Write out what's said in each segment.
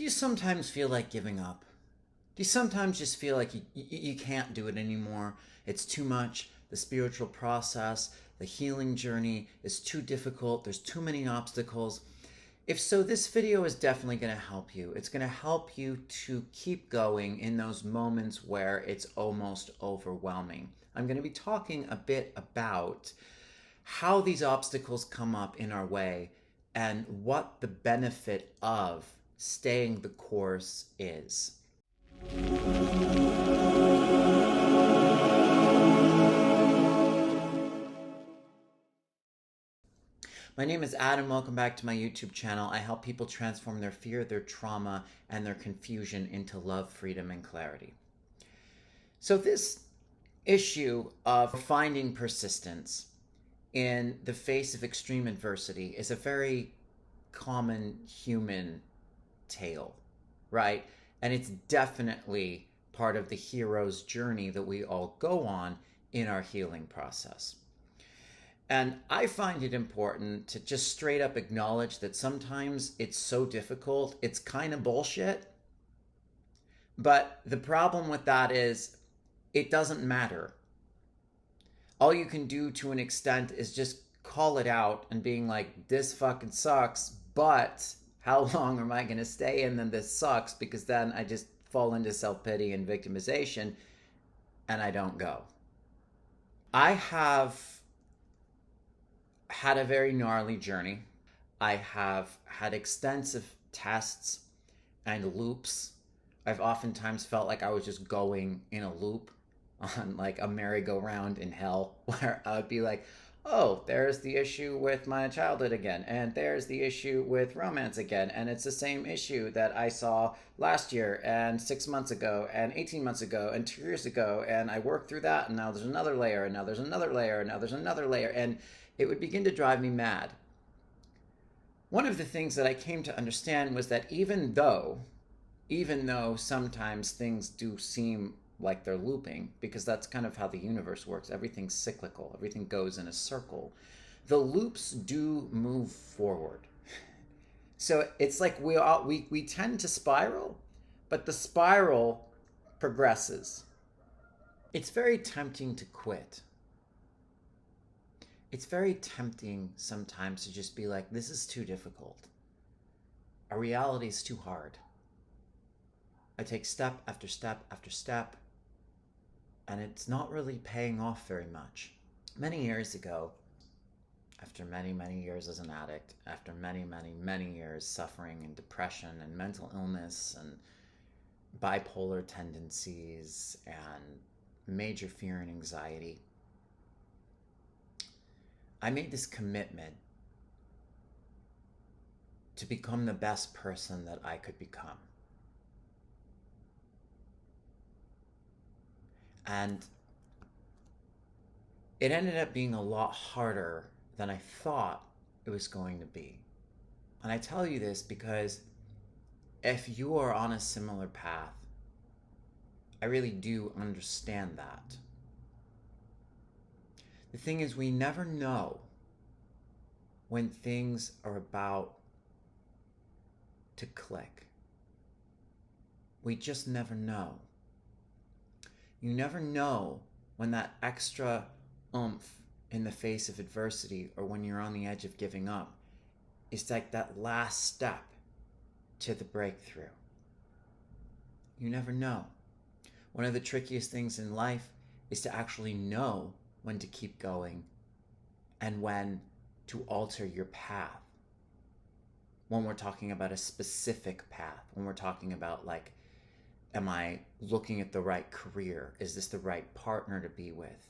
you sometimes feel like giving up? Do you sometimes just feel like you can't do it anymore? It's too much. The spiritual process, the healing journey is too difficult. There's too many obstacles. If so, this video is definitely going to help you. It's going to help you to keep going in those moments where it's almost overwhelming. I'm going to be talking a bit about how these obstacles come up in our way and what the benefit of staying the course is. My name is Adam. Welcome back to my YouTube channel. I help people transform their fear, their trauma, and their confusion into love, freedom, and clarity. So this issue of finding persistence in the face of extreme adversity is a very common human tale, right? And it's definitely part of the hero's journey that we all go on in our healing process. And I find it important to just straight up acknowledge that sometimes it's so difficult, it's kind of bullshit. But the problem with that is it doesn't matter. All you can do to an extent is just call it out and being like, this fucking sucks, but how long am I going to stay in then this sucks? Because then I just fall into self-pity and victimization and I don't go. I have had a very gnarly journey. I have had extensive tests and loops. I've oftentimes felt like I was just going in a loop on like a merry-go-round in hell, where I would be like, oh, there's the issue with my childhood again, and there's the issue with romance again, and it's the same issue that I saw last year and 6 months ago and 18 months ago and 2 years ago, and I worked through that, and now there's another layer, and now there's another layer, and now there's another layer, and it would begin to drive me mad. One of the things that I came to understand was that even though sometimes things do seem like they're looping, because that's kind of how the universe works, everything's cyclical, everything goes in a circle, the loops do move forward. So it's like we tend to spiral, but the spiral progresses. It's very tempting to quit. It's very tempting sometimes to just be like, this is too difficult. Our reality is too hard. I take step after step after step, and it's not really paying off very much. Many years ago, after many, many years as an addict, after many, many, many years suffering in depression and mental illness and bipolar tendencies and major fear and anxiety, I made this commitment to become the best person that I could become. And it ended up being a lot harder than I thought it was going to be. And I tell you this because if you are on a similar path, I really do understand that. The thing is, we never know when things are about to click. We just never know. You never know when that extra oomph in the face of adversity, or when you're on the edge of giving up, is like that last step to the breakthrough. You never know. One of the trickiest things in life is to actually know when to keep going and when to alter your path. When we're talking about a specific path, when we're talking about like, am I looking at the right career? Is this the right partner to be with?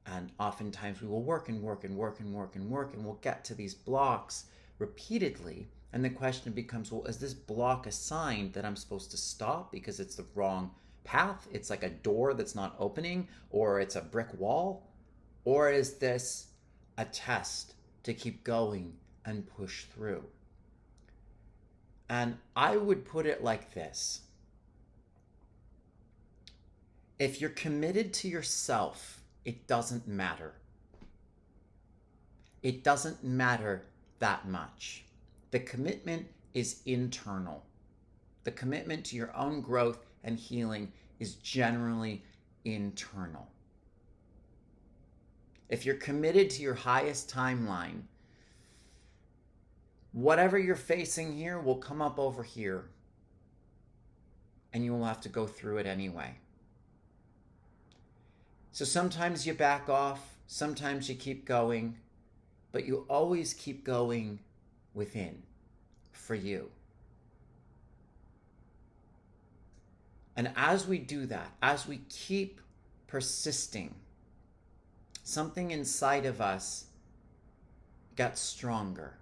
And oftentimes we will work and work and work and work and work, and we'll get to these blocks repeatedly. And the question becomes, well, is this block a sign that I'm supposed to stop because it's the wrong path? It's like a door that's not opening, or it's a brick wall? Or is this a test to keep going and push through? And I would put it like this. If you're committed to yourself, it doesn't matter. It doesn't matter that much. The commitment is internal. The commitment to your own growth and healing is generally internal. If you're committed to your highest timeline, whatever you're facing here will come up over here, and you will have to go through it anyway. So sometimes you back off, sometimes you keep going, but you always keep going within for you. And as we do that, as we keep persisting, something inside of us gets stronger.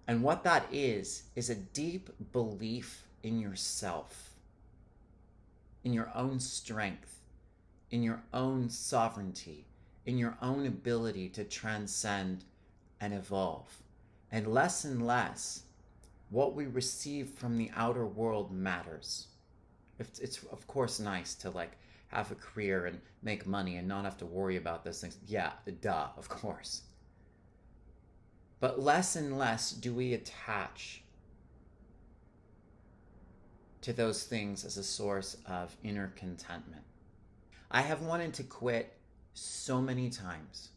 And what that is a deep belief in yourself, in your own strength, in your own sovereignty, in your own ability to transcend and evolve. And less, what we receive from the outer world matters. It's of course nice to like have a career and make money and not have to worry about those things. Yeah, duh, of course. But less and less do we attach to those things as a source of inner contentment. I have wanted to quit so many times.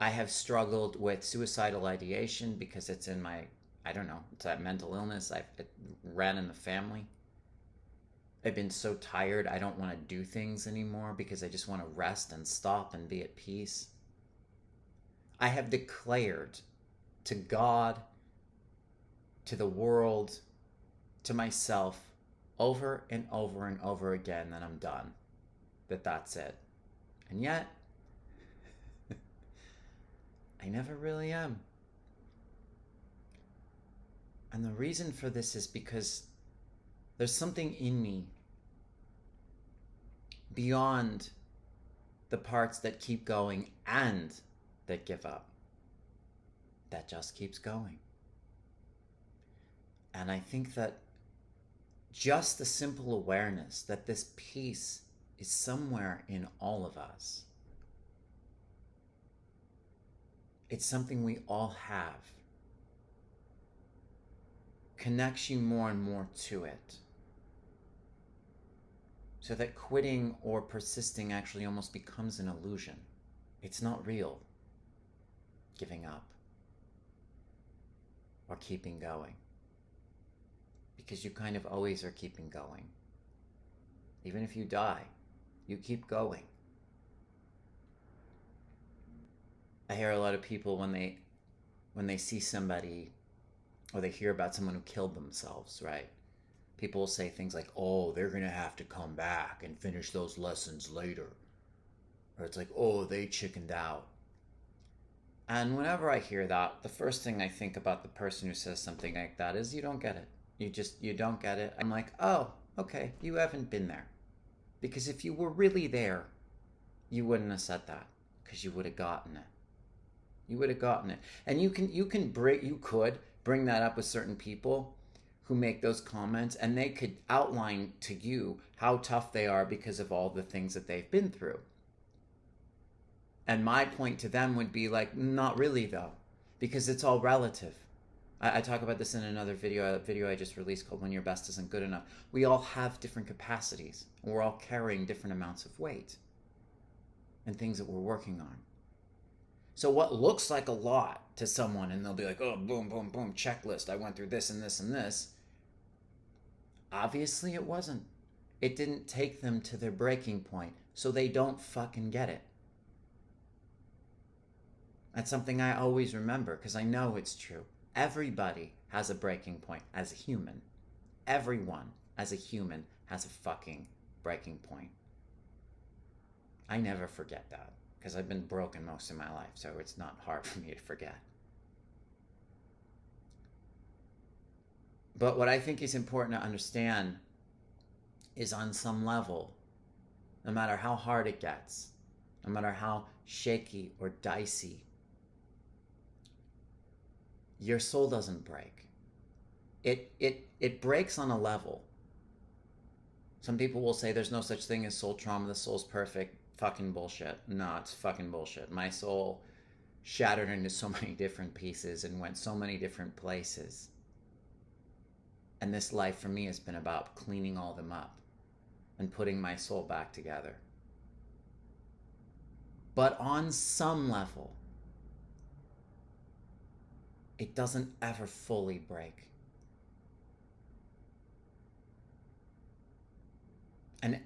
I have struggled with suicidal ideation because it's in my, I don't know, it's that mental illness it ran in the family. I've been so tired, I don't want to do things anymore because I just want to rest and stop and be at peace. I have declared to God, to the world, to myself, over and over and over again that I'm done, that's it. And yet, I never really am. And the reason for this is because there's something in me beyond the parts that keep going and that give up, that just keeps going. And I think that just the simple awareness that this peace is somewhere in all of us, it's something we all have, connects you more and more to it. So that quitting or persisting actually almost becomes an illusion. It's not real, giving up or keeping going. Because you kind of always are keeping going. Even if you die, you keep going. I hear a lot of people when they see somebody or they hear about someone who killed themselves, right? People will say things like, oh, they're going to have to come back and finish those lessons later. Or it's like, oh, they chickened out. And whenever I hear that, the first thing I think about the person who says something like that is, you don't get it. You don't get it. I'm like, oh, okay, you haven't been there. Because if you were really there, you wouldn't have said that, because you would have gotten it. You would have gotten it. And you could bring that up with certain people who make those comments, and they could outline to you how tough they are because of all the things that they've been through. And my point to them would be like, not really though, because it's all relative. I talk about this in another video, a video I just released called When Your Best Isn't Good Enough. We all have different capacities, and we're all carrying different amounts of weight and things that we're working on. So what looks like a lot to someone, and they'll be like, oh, boom, boom, boom, checklist, I went through this and this and this. Obviously it wasn't. It didn't take them to their breaking point, so they don't fucking get it. That's something I always remember, because I know it's true. Everybody has a breaking point as a human. Everyone as a human has a fucking breaking point. I never forget that, because I've been broken most of my life, so it's not hard for me to forget. But what I think is important to understand is, on some level, no matter how hard it gets, no matter how shaky or dicey, your soul doesn't break. It breaks on a level. Some people will say there's no such thing as soul trauma, the soul's perfect. Fucking bullshit. No, it's fucking bullshit. My soul shattered into so many different pieces and went so many different places. And this life for me has been about cleaning all them up and putting my soul back together. But on some level, it doesn't ever fully break. And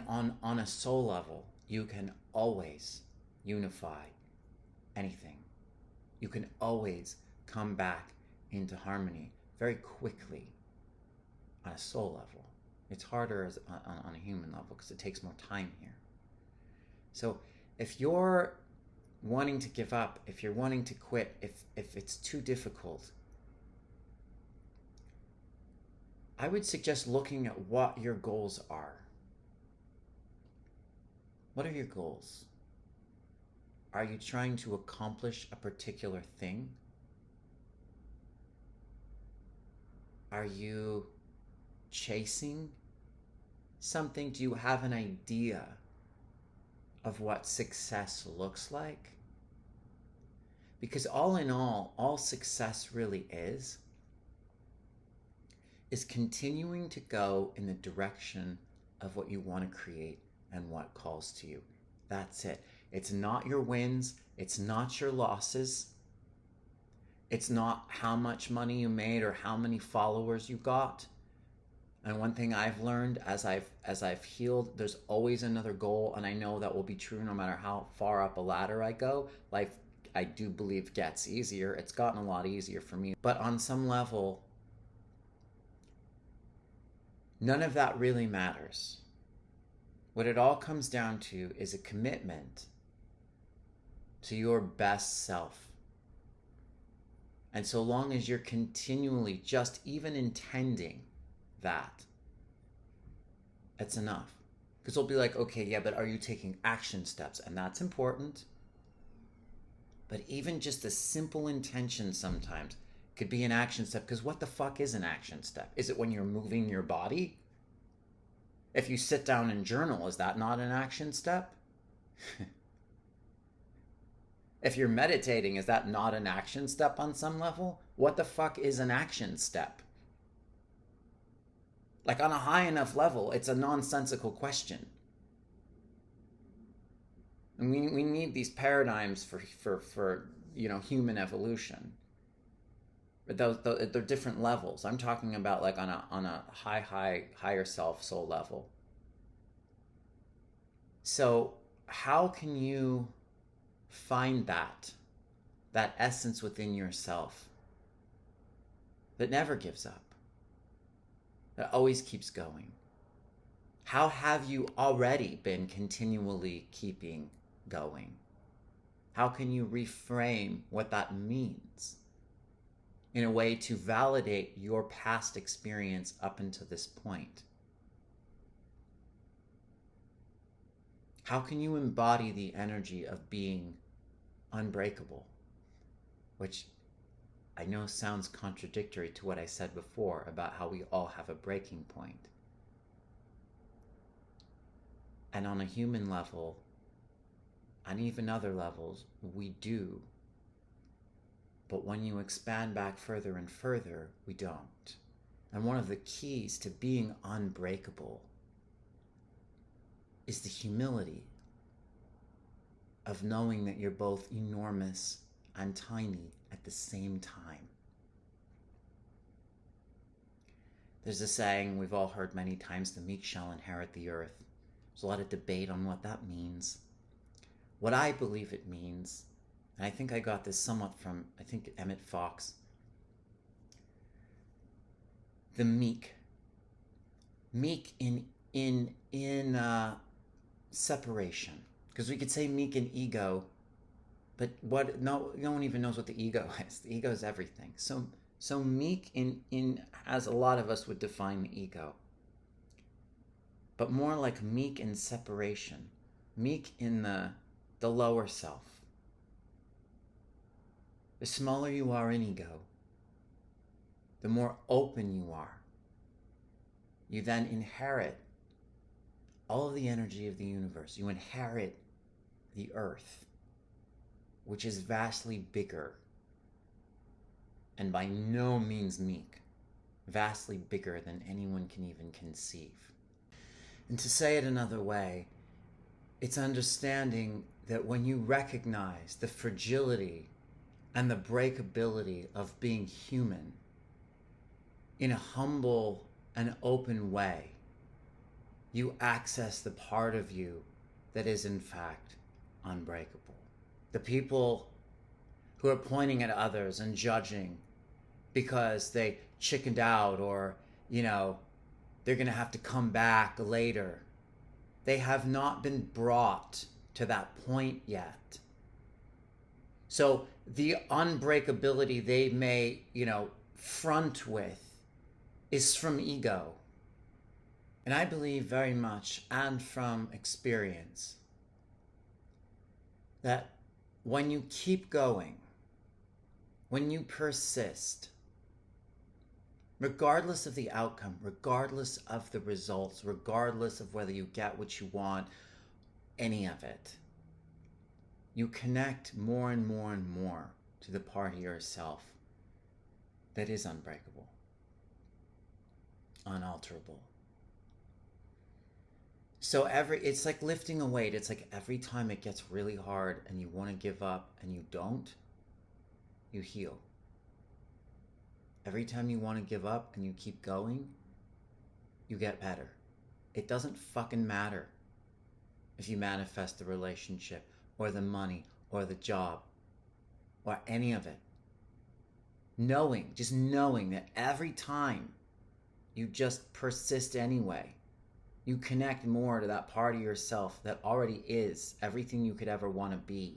on a soul level, you can always unify anything. You can always come back into harmony very quickly on a soul level. It's harder on a human level because it takes more time here. So if you're wanting to give up, if you're wanting to quit, if it's too difficult, I would suggest looking at what your goals are. What are your goals? Are you trying to accomplish a particular thing? Are you chasing something? Do you have an idea of what success looks like? Because all in all success really is continuing to go in the direction of what you want to create and what calls to you. That's it. It's not your wins. It's not your losses. It's not how much money you made or how many followers you got. And one thing I've learned as I've healed, there's always another goal, and I know that will be true no matter how far up a ladder I go. Life, I do believe, gets easier. It's gotten a lot easier for me. But on some level, none of that really matters. What it all comes down to is a commitment to your best self. And so long as you're continually just even intending that, it's enough. Because they'll be like, okay, yeah, but are you taking action steps? And that's important. But even just a simple intention sometimes could be an action step. Because what the fuck is an action step? Is it when you're moving your body? If you sit down and journal, is that not an action step? If you're meditating, is that not an action step on some level? What the fuck is an action step? Like on a high enough level, it's a nonsensical question. And we need these paradigms for human evolution. But they're different levels. I'm talking about like on a higher self soul level. So how can you find that essence within yourself that never gives up, that always keeps going? How have you already been continually keeping going? How can you reframe what that means in a way to validate your past experience up until this point? How can you embody the energy of being unbreakable? Which I know sounds contradictory to what I said before about how we all have a breaking point. And on a human level, and even other levels, we do. But when you expand back further and further, we don't. And one of the keys to being unbreakable is the humility of knowing that you're both enormous and tiny at the same time. There's a saying we've all heard many times, the meek shall inherit the earth. There's a lot of debate on what that means. What I believe it means, and I think I got this somewhat from, I think, Emmett Fox, the meek in separation. Because we could say meek in ego, but no one even knows what the ego is. The ego is everything. So meek in as a lot of us would define the ego, but more like meek in separation, meek in the lower self. The smaller you are in ego, the more open you are. You then inherit all of the energy of the universe. You inherit the earth. which is vastly bigger and by no means meek, vastly bigger than anyone can even conceive. And to say it another way, it's understanding that when you recognize the fragility and the breakability of being human in a humble and open way, you access the part of you that is in fact unbreakable. The people who are pointing at others and judging because they chickened out, or, they're going to have to come back later, they have not been brought to that point yet. So the unbreakability they may, front with is from ego. And I believe very much, and from experience, that when you keep going, when you persist, regardless of the outcome, regardless of the results, regardless of whether you get what you want, any of it, you connect more and more and more to the part of yourself that is unbreakable, unalterable. So it's like lifting a weight. It's like every time it gets really hard and you want to give up and you don't, you heal. Every time you want to give up and you keep going, you get better. It doesn't fucking matter if you manifest the relationship or the money or the job or any of it. Just knowing that every time you just persist anyway, you connect more to that part of yourself that already is everything you could ever want to be.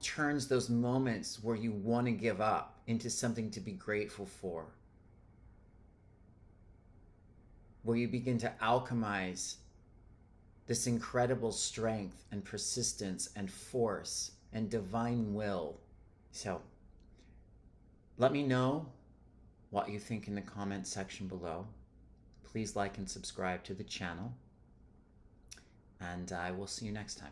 Turns those moments where you want to give up into something to be grateful for. Where you begin to alchemize this incredible strength and persistence and force and divine will. So, let me know what you think in the comment section below. Please like and subscribe to the channel, and I will see you next time.